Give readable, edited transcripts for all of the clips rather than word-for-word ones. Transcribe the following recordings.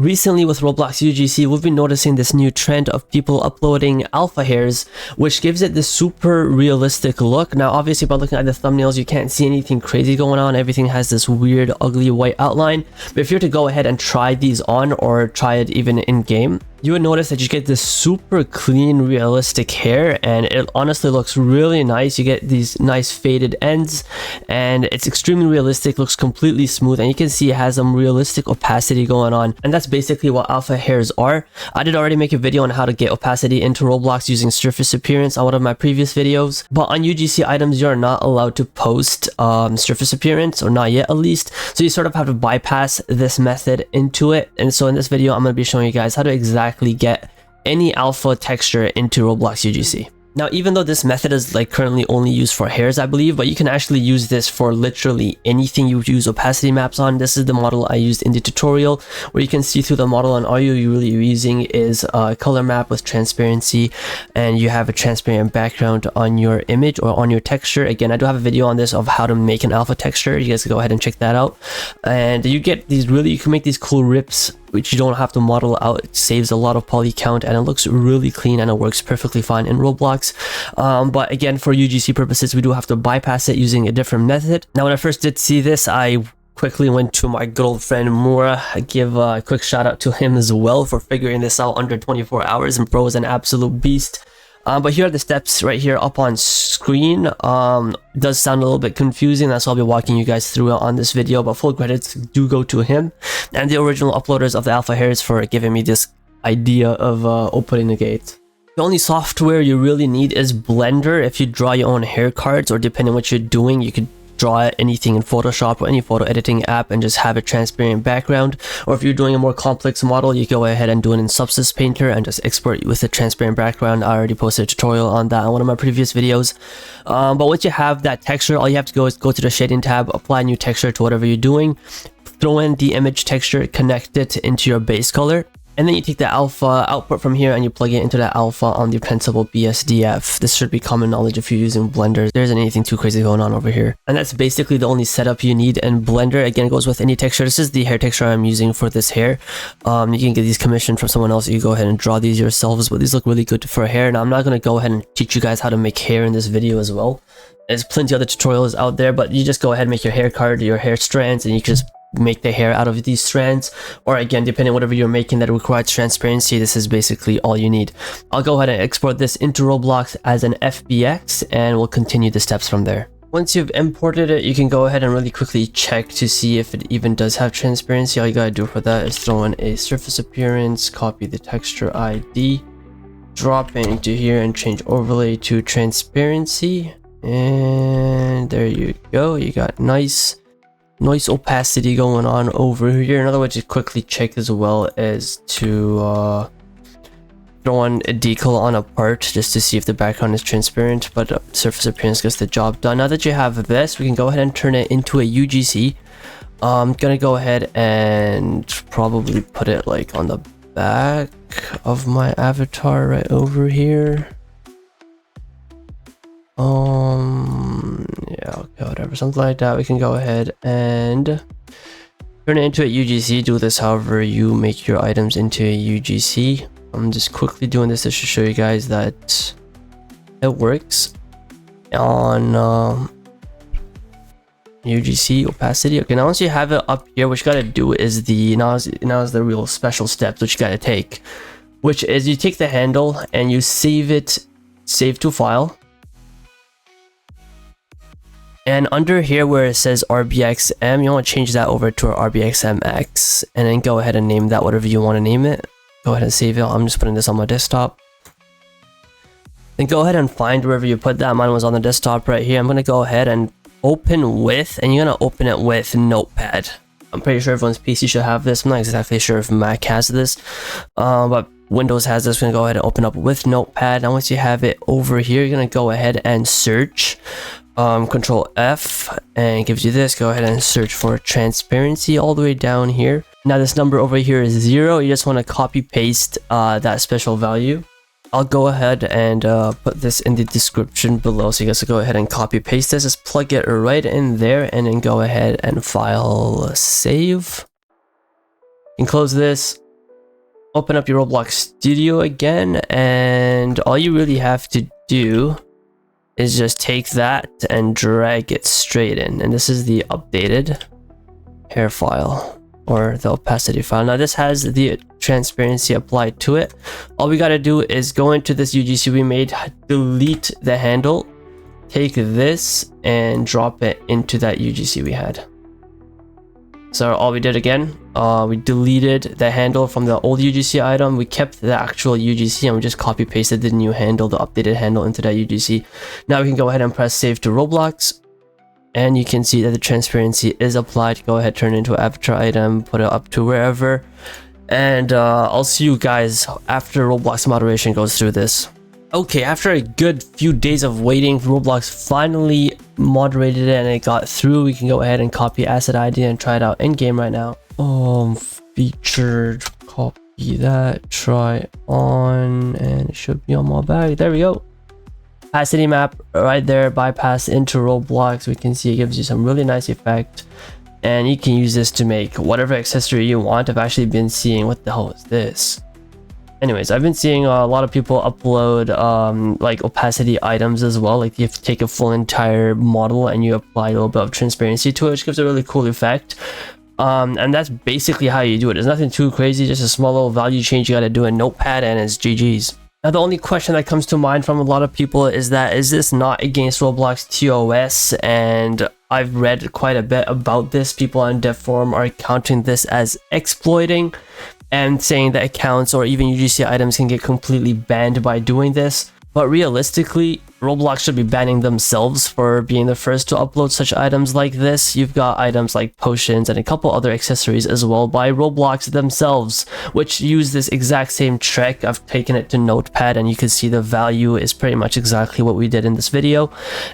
Recently with Roblox UGC, we've been noticing this new trend of people uploading alpha hairs, which gives it this super realistic look. Now, obviously, by looking at the thumbnails, you can't see anything crazy going on. Everything has this weird, ugly white outline. But if you were to go ahead and try these on or try it even in-game, you would notice that you get this super clean, realistic hair, and it honestly looks really nice. You get these nice faded ends, and it's extremely realistic, looks completely smooth, and you can see it has some realistic opacity going on. And that's basically what alpha hairs are. I did already make a video on how to get opacity into Roblox using surface appearance on one of my previous videos, but on UGC items, you're not allowed to post surface appearance, or not yet at least. So you sort of have to bypass this method into it. And so in this video, I'm going to be showing you guys how to exactly get any alpha texture into Roblox UGC. Now, even though this method is like currently only used for hairs, I believe, but you can actually use this for literally anything you use opacity maps on. This is the model I used in the tutorial, where you can see through the model, and all you're really using is a color map with transparency, and you have a transparent background on your image or on your texture. Again, I do have a video on this of how to make an alpha texture. You guys can go ahead and check that out. And you get these you can make these cool rips, which you don't have to model out. It saves a lot of poly count, and it looks really clean, and it works perfectly fine in Roblox. But again, for UGC purposes, we do have to bypass it using a different method. Now, when I first did see this, I quickly went to my good old friend Mura. I give a quick shout out to him as well for figuring this out under 24 hours, and bro is an absolute beast. But here are the steps right here up on screen. It does sound a little bit confusing, that's why I'll be walking you guys through it on this video, but full credits do go to him and the original uploaders of the alpha hairs for giving me this idea of opening the gate. The only software you really need is Blender. If you draw your own hair cards, or depending on what you're doing, you could draw anything in Photoshop or any photo editing app and just have a transparent background. Or if you're doing a more complex model, you go ahead and do it in Substance Painter and just export with a transparent background. I already posted a tutorial on that on one of my previous videos. But once you have that texture, all you have to go is go to the shading tab, apply a new texture to whatever you're doing, throw in the image texture, connect it into your base color, and then you take the alpha output from here and you plug it into the alpha on the printable BSDF. This should be common knowledge if you're using Blender. There isn't anything too crazy going on over here. And that's basically the only setup you need in Blender. Again, it goes with any texture. This is the hair texture I'm using for this hair. You can get these commissioned from someone else. You go ahead and draw these yourselves, but these look really good for hair. Now, I'm not going to go ahead and teach you guys how to make hair in this video as well. There's plenty of other tutorials out there, but you just go ahead and make your hair card, your hair strands, and you can just make the hair out of these strands. Or again, depending on whatever you're making that requires transparency, this is basically all you need. I'll go ahead and export this into Roblox as an FBX, and we'll continue the steps from there. Once you've imported it, you can go ahead and really quickly check to see if it even does have transparency. All you gotta do for that is throw in a surface appearance, copy the texture ID, drop it into here, and change overlay to transparency. And there you go. You got nice opacity going on over here. Another way to quickly check as well is to throw on a decal on a part just to see if the background is transparent, but surface appearance gets the job done. Now that you have this, we can go ahead and turn it into a UGC. I'm gonna go ahead and probably put it like on the back of my avatar right over here. Yeah, okay, whatever, something like that. We can go ahead and turn it into a UGC. Do this however you make your items into a UGC. I'm just quickly doing this just to show you guys that it works on UGC opacity. Okay, now once you have it up here, what you gotta do is now is the real special steps which you gotta take, which is you take the handle and you save to file. And under here where it says RBXM, you want to change that over to RBXMX, and then go ahead and name that whatever you want to name it. Go ahead and save it. I'm just putting this on my desktop. Then go ahead and find wherever you put that. Mine was on the desktop right here. I'm going to go ahead and open with, and you're going to open it with Notepad. I'm pretty sure everyone's PC should have this. I'm not exactly sure if Mac has this, but Windows has this. We're going to go ahead and open up with Notepad. And once you have it over here, you're going to go ahead and search. Control F, and it gives you this. Go ahead and search for transparency all the way down here. Now this number over here is 0. You just want to copy paste that special value. I'll go ahead and put this in the description below, so you guys can go ahead and copy paste this. Just plug it right in there, and then go ahead and file save. You can close this. open up your Roblox Studio again, and all you really have to do is just take that and drag it straight in. And this is the updated hair file, or the opacity file. Now this has the transparency applied to it. All we got to do is go into this UGC we made, delete the handle, take this and drop it into that UGC we had. So all we did again, we deleted the handle from the old UGC item, we kept the actual UGC, and we just copy pasted the new handle, the updated handle, into that UGC. Now we can go ahead and press save to Roblox, and you can see that the transparency is applied. Go ahead, turn it into an avatar item, put it up to wherever, and I'll see you guys after Roblox moderation goes through this. Okay, after a good few days of waiting, Roblox finally moderated it and it got through. We can go ahead and copy asset ID and try it out in game right now. Featured, copy that, try on, and it should be on my bag. There we go. Opacity map right there, bypass into Roblox. We can see it gives you some really nice effect, and you can use this to make whatever accessory you want. I've actually been seeing, what the hell is this? Anyways, I've been seeing a lot of people upload like opacity items as well. Like you have to take a full entire model and you apply a little bit of transparency to it, which gives a really cool effect. And that's basically how you do it. There's nothing too crazy, just a small little value change you got to do in Notepad, and it's GG's. Now the only question that comes to mind from a lot of people is that, is this not against Roblox TOS? And I've read quite a bit about this. People on dev forum are counting this as exploiting, and saying that accounts or even UGC items can get completely banned by doing this. But realistically, Roblox should be banning themselves for being the first to upload such items like this. You've got items like potions and a couple other accessories as well by Roblox themselves, which use this exact same trick. I've taken it to Notepad, and you can see the value is pretty much exactly what we did in this video.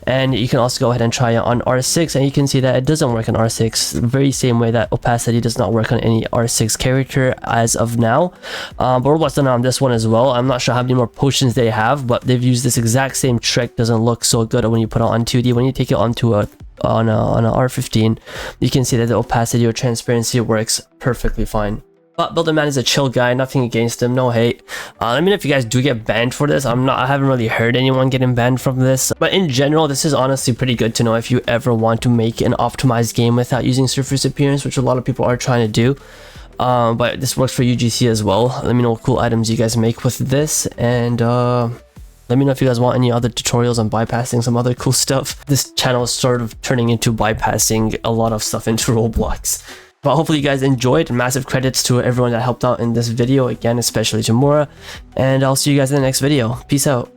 And you can also go ahead and try it on R6, and you can see that it doesn't work on R6, the very same way that opacity does not work on any R6 character as of now. But Roblox done it on this one as well. I'm not sure how many more potions they have, but they've used this exact same trick. Doesn't look so good when you put it on 2D. When you take it onto on a R15, you can see that the opacity or transparency works perfectly fine. But Builderman is a chill guy, nothing against him, no hate. Let me know if you guys do get banned for this. I haven't really heard anyone getting banned from this, but in general, this is honestly pretty good to know if you ever want to make an optimized game without using surface appearance, which a lot of people are trying to do. But this works for UGC as well. Let me know what cool items you guys make with this, and let me know if you guys want any other tutorials on bypassing some other cool stuff. This channel is sort of turning into bypassing a lot of stuff into Roblox. But hopefully you guys enjoyed. Massive credits to everyone that helped out in this video, again, especially to Mora. And I'll see you guys in the next video. Peace out.